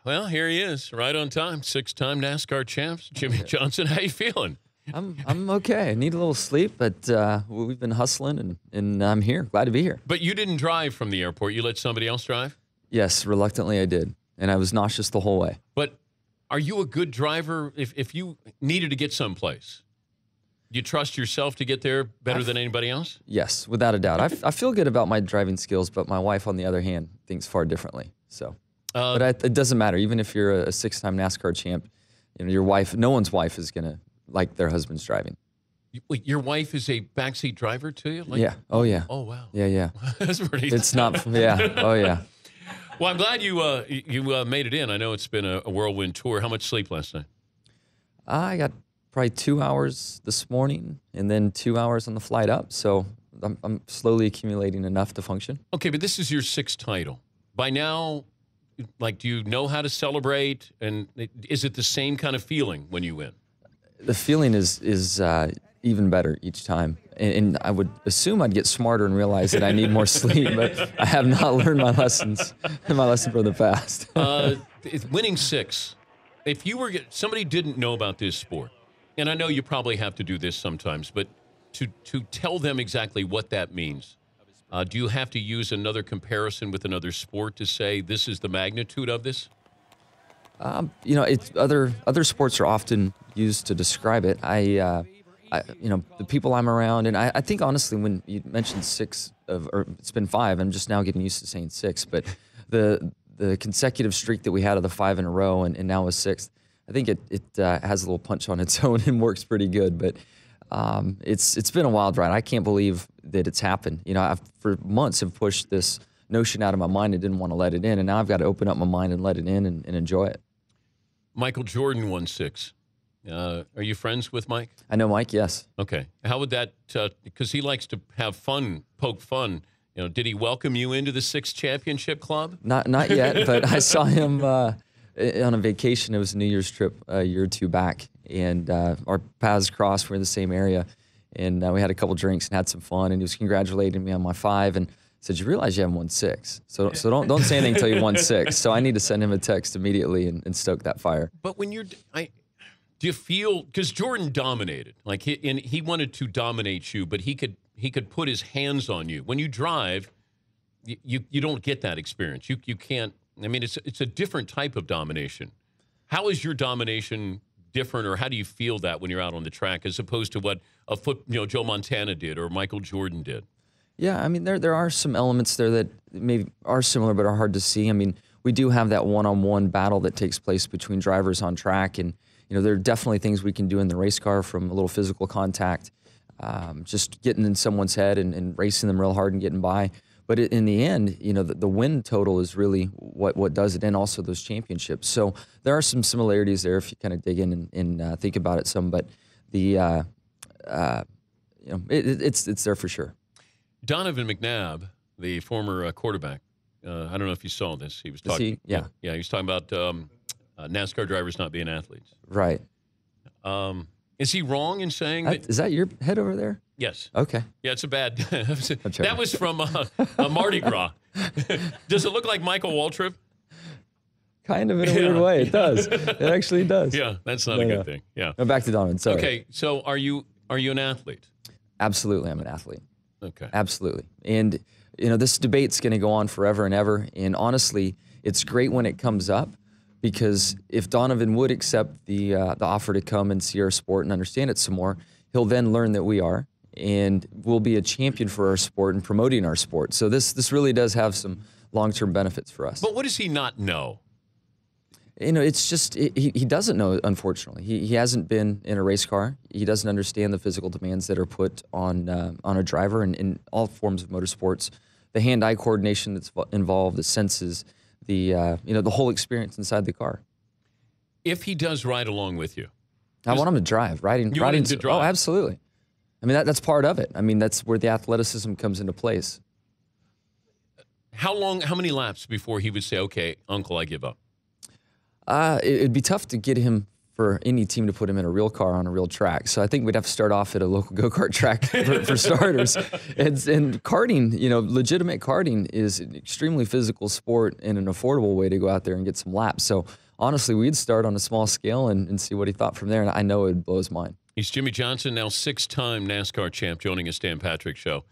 Well, here he is, right on time. 6-time NASCAR champs, Jimmie Johnson. How you feeling? I'm okay. I need a little sleep, but we've been hustling, and I'm here. Glad to be here. But you didn't drive from the airport. You let somebody else drive? Yes, reluctantly I did, and I was nauseous the whole way. But are you a good driver if you needed to get someplace? Do you trust yourself to get there better than anybody else? Yes, without a doubt. I feel good about my driving skills, but my wife, on the other hand, thinks far differently. So, it doesn't matter. Even if you're a 6-time NASCAR champ, your wife, no one's wife is gonna like their husband's driving. Wait, your wife is a backseat driver to you? Yeah. Oh yeah. Oh wow. Yeah. That's pretty. It's not. Yeah. Oh yeah. Well, I'm glad you made it in. I know it's been a whirlwind tour. How much sleep last night? I got probably 2 hours this morning, and then 2 hours on the flight up. So I'm slowly accumulating enough to function. Okay, but this is your 6th title. By now, like, do you know how to celebrate? And is it the same kind of feeling when you win? The feeling is even better each time. And I would assume I'd get smarter and realize that I need more sleep, but I have not learned my lessons, my lesson from the past. Winning 6. If you were somebody didn't know about this sport, and I know you probably have to do this sometimes, but to tell them exactly what that means, do you have to use another comparison with another sport to say this is the magnitude of this? It's other sports are often used to describe it. The people I'm around, and I think honestly, when you mentioned 6 or it's been 5, I'm just now getting used to saying 6, but the consecutive streak that we had of the 5 in a row and now a 6th, I think it has a little punch on its own and works pretty good. But it's been a wild ride. I can't believe that it's happened. I've for months have pushed this notion out of my mind and didn't want to let it in, and now I've got to open up my mind and let it in and enjoy it. Michael Jordan won 6. Are you friends with Mike? I know Mike, yes. Okay. How would that, because he likes to have fun, poke fun. Did he welcome you into the 6th championship club? Not yet, but I saw him on a vacation. It was a New Year's trip a year or 2 back, and our paths crossed. We're in the same area, and we had a couple drinks and had some fun, and he was congratulating me on my 5, and said, "You realize you haven't won 6, so don't say anything until you won 6." So I need to send him a text immediately and stoke that fire. But when do you feel, because Jordan dominated, like he wanted to dominate you, but he could put his hands on you. When you drive, you don't get that experience. You can't. I mean, it's a different type of domination. How is your domination different, or how do you feel that when you're out on the track, as opposed to what Joe Montana did or Michael Jordan did? Yeah, I mean, there are some elements there that maybe are similar but are hard to see. I mean, we do have that one-on-one battle that takes place between drivers on track, and there are definitely things we can do in the race car, from a little physical contact, just getting in someone's head and racing them real hard and getting by. But in the end, the win total is really what does it, and also those championships. So there are some similarities there if you kind of dig in and think about it some. But it's there for sure. Donovan McNabb, the former quarterback, I don't know if you saw this. He was talking. Yeah, he was talking about NASCAR drivers not being athletes. Right. Is he wrong in saying that? Is that your head over there? Yes. Okay. Yeah, it's a bad. That was from Mardi Gras. Does it look like Michael Waltrip? Kind of in a weird way. It does. It actually does. Yeah, that's not a good thing. Yeah. No, back to Donovan. Sorry. Okay, so are you an athlete? Absolutely, I'm an athlete. Okay. Absolutely. And this debate's going to go on forever and ever. And honestly, it's great when it comes up, because if Donovan would accept the offer to come and see our sport and understand it some more, he'll then learn that we are, and we'll be a champion for our sport and promoting our sport. So this really does have some long-term benefits for us. But what does he not know? It's just he doesn't know, unfortunately. He hasn't been in a race car. He doesn't understand the physical demands that are put on a driver in all forms of motorsports. The hand-eye coordination that's involved, the senses, the whole experience inside the car. If he does ride along with you, I want him to drive. Riding to drive? Oh, absolutely. I mean, that's part of it. I mean, that's where the athleticism comes into place. How many laps before he would say, "Okay, Uncle, I give up"? It'd be tough to get him for any team to put him in a real car on a real track. So I think we'd have to start off at a local go-kart track for starters. And karting, legitimate karting is an extremely physical sport and an affordable way to go out there and get some laps. So honestly, we'd start on a small scale and see what he thought from there. And I know it would blow his mind. He's Jimmie Johnson, now 6-time NASCAR champ, joining us, Dan Patrick Show.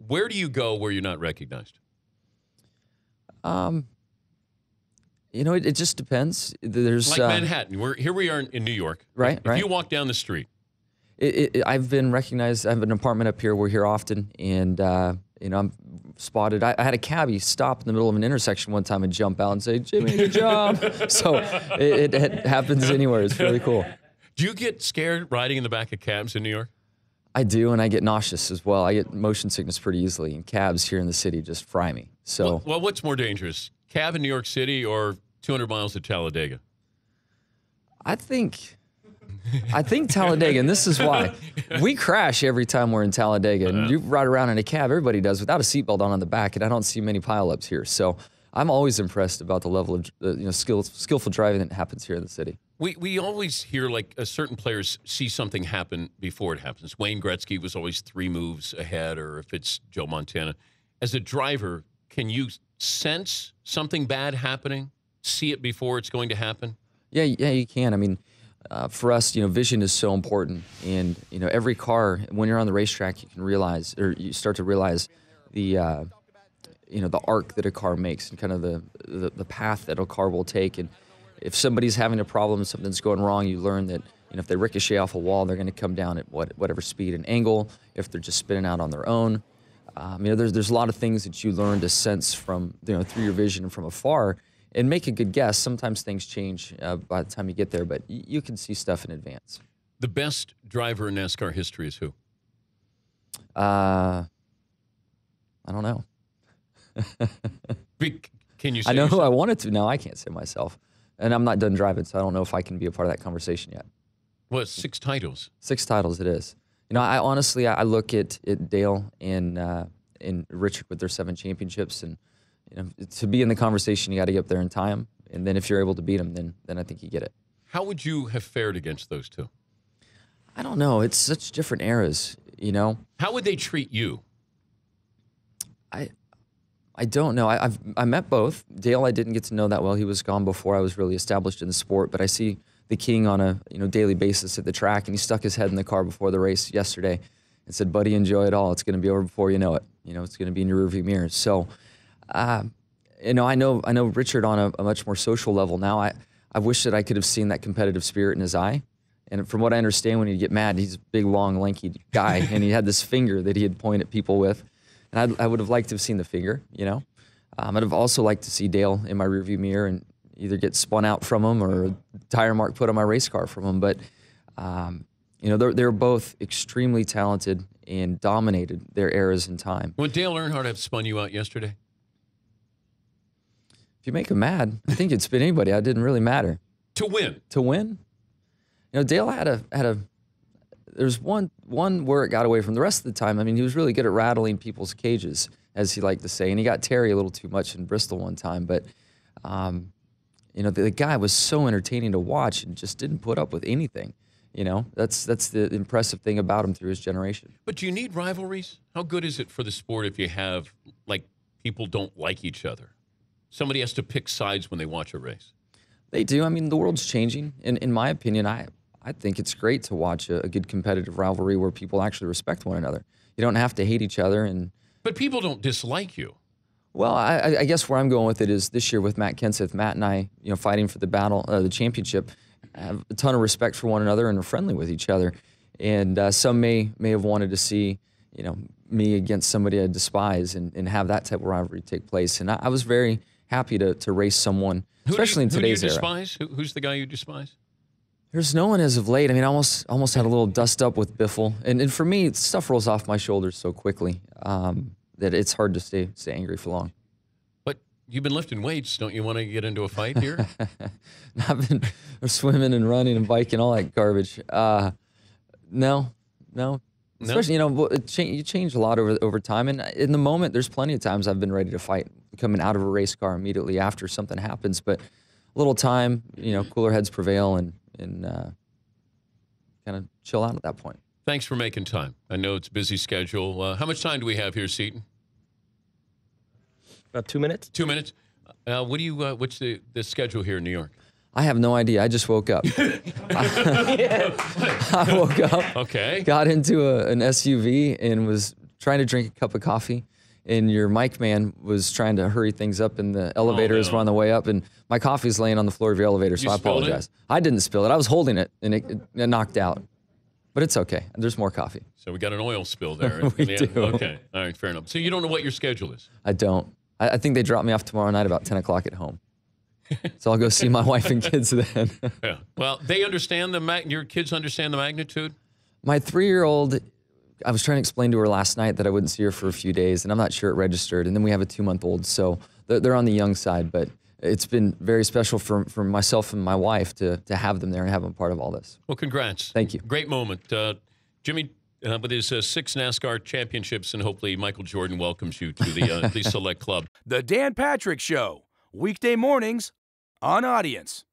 Where do you go where you're not recognized? It just depends. There's like Manhattan. Here we are in New York. Right. If you walk down the street. I've been recognized. I have an apartment up here. We're here often, and I'm spotted. I had a cabbie stop in the middle of an intersection one time and jump out and say, "Jimmie, good job." So it happens anywhere. It's really cool. Do you get scared riding in the back of cabs in New York? I do, and I get nauseous as well. I get motion sickness pretty easily, and cabs here in the city just fry me. So, well, what's more dangerous, cab in New York City or 200 miles to Talladega? I think Talladega, and this is why. We crash every time we're in Talladega, and you ride around in a cab, everybody does, without a seatbelt on the back, and I don't see many pileups here. So I'm always impressed about the level of skillful driving that happens here in the city. We always hear like certain players see something happen before it happens. Wayne Gretzky was always 3 moves ahead, or if it's Joe Montana. As a driver, can you sense something bad happening? See it before it's going to happen? Yeah, you can. I mean, for us, vision is so important, and every car, when you're on the racetrack, you can realize, or you start to realize the the arc that a car makes and kind of the path that a car will take. And if somebody's having a problem, something's going wrong, you learn that if they ricochet off a wall, they're going to come down at whatever speed and angle. If they're just spinning out on their own, there's a lot of things that you learn to sense from through your vision from afar and make a good guess. Sometimes things change by the time you get there, but you can see stuff in advance. The best driver in NASCAR history is who? I don't know. Can you say I know yourself? who I wanted to. Now I can't say myself. And I'm not done driving, so I don't know if I can be a part of that conversation yet. Well, 6 titles. 6 titles it is. I honestly look at Dale and Richard with their 7 championships, and to be in the conversation, you got to get up there and tie them. And then if you're able to beat them, then I think you get it. How would you have fared against those 2? I don't know. It's such different eras, How would they treat you? I don't know. I met both. Dale, I didn't get to know that well. He was gone before I was really established in the sport. But I see the King on a daily basis at the track, and he stuck his head in the car before the race yesterday and said, "Buddy, enjoy it all. It's going to be over before you know it. It's going to be in your rearview mirror." So, I know Richard on a much more social level now. I wish that I could have seen that competitive spirit in his eye. And from what I understand, when he'd get mad, he's a big, long, lanky guy, and he had this finger that he'd point at people with. And I would have liked to have seen the finger, I'd have also liked to see Dale in my rearview mirror and either get spun out from him or a tire mark put on my race car from him. But, they're both extremely talented and dominated their eras in time. Would Dale Earnhardt have spun you out yesterday? If you make him mad, I think it'd spin anybody. It didn't really matter. To win? To win? Dale had a there's one where it got away from. The rest of the time, he was really good at rattling people's cages, as he liked to say. And he got Terry a little too much in Bristol one time. But, the guy was so entertaining to watch and just didn't put up with anything. That's the impressive thing about him through his generation. But do you need rivalries? How good is it for the sport if you have, people don't like each other? Somebody has to pick sides when they watch a race. They do. The world's changing. In my opinion, I think it's great to watch a good competitive rivalry where people actually respect one another. You don't have to hate each other. But people don't dislike you. Well, I guess where I'm going with it is this year with Matt Kenseth, Matt and I, fighting for the championship, have a ton of respect for one another and are friendly with each other. And some may have wanted to see, me against somebody I despise and have that type of rivalry take place. And I was very happy to race someone, especially in today's era. Who do you despise? Who's the guy you despise? There's no one as of late. I almost had a little dust up with Biffle. And for me, stuff rolls off my shoulders so quickly that it's hard to stay angry for long. But you've been lifting weights. Don't you want to get into a fight here? I've been swimming and running and biking, all that garbage. No. Especially, you change a lot over time. And in the moment, there's plenty of times I've been ready to fight, coming out of a race car immediately after something happens. But a little time, cooler heads prevail, and kind of chill out at that point. Thanks for making time. I know it's a busy schedule. How much time do we have here, Seton? About 2 minutes. 2 minutes. What's the schedule here in New York? I have no idea. I just woke up. I woke up, Okay. got into an SUV and was trying to drink a cup of coffee. And your mic man was trying to hurry things up in the elevators. We're on the way up, and my coffee's laying on the floor of your elevator, so You I spilled apologize. it? I didn't spill it. I was holding it, and it knocked out. But it's okay. There's more coffee. So we got an oil spill there. We do. Okay. All right. Fair enough. So you don't know what your schedule is? I don't. I think they drop me off tomorrow night about 10 o'clock at home. So I'll go see my wife and kids then. Yeah. Well, they understand your kids understand the magnitude? My 3-year-old, I was trying to explain to her last night that I wouldn't see her for a few days, and I'm not sure it registered. And then we have a 2-month-old, so they're on the young side. But it's been very special for myself and my wife to have them there and have them part of all this. Well, congrats. Thank you. Great moment. Jimmie, with his 6 NASCAR championships, and hopefully Michael Jordan welcomes you to the select club. The Dan Patrick Show, weekday mornings on Audience.